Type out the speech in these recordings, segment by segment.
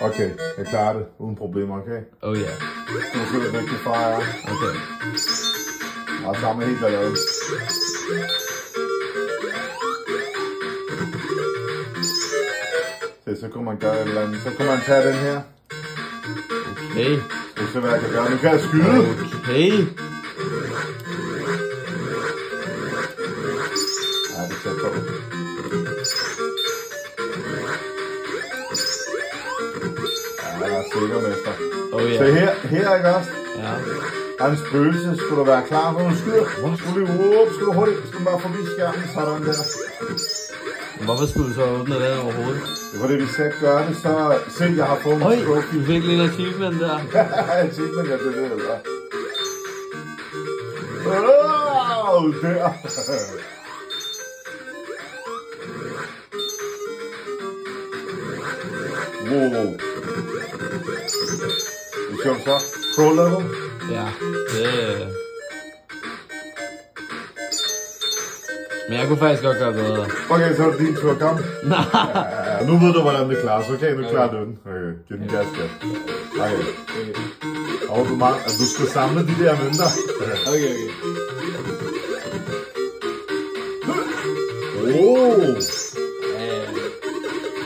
Okay, jeg klarer det uden problemer, okay? Oh ja. Du skal lidt rigtig fejre. Okay. Og sammen helt balladen. Så kunne man gøre et eller andet. Så kunne man tage den her. Okay. Det er så, hvad jeg kan gøre. Nu kan jeg skyde. Okay. Ja, det tager på. Ja, jeg er sikker, mester. Oh ja. Så her er ikke også? Ja. Der er en spøgelse. Skulle du være klar, når du skyder? Skulle du hurtigt? Skal du bare forbi skærmen? Sådan der. Hvorfor skulle du så åbne den overhovedet? Det var det, vi skal gøre det, så se, jeg har fået en trophy. Du fik lidt achievement der. Achievement, ja, det ved jeg godt. Wow, der. Wow. Det er så pro level. Ja, det... Men jeg kunne faktisk godt gøre bedre. Okay, så er det din tur, kom. Ja, nu ved du, hvordan det klares. Okay, nu klarer du den. Okay, giv den gas, gas. Okay. Og du skal samle de der mønter. Okay. Oh!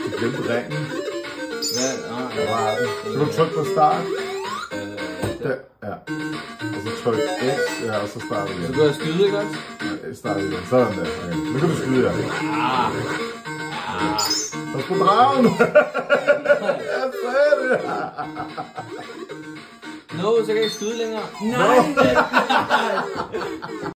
Du glemte ringen. Hvor er den? Så du trykke på start. Der, ja. Og så tryk X, ja, og så starter vi. Så kan jeg skyde, ikke også? Ja, starter vi. Sådan der. Okay. Nu kan du skyde, ja. Og på dragen! Jeg sagde det! No, så kan jeg ikke skyde længere. Nej!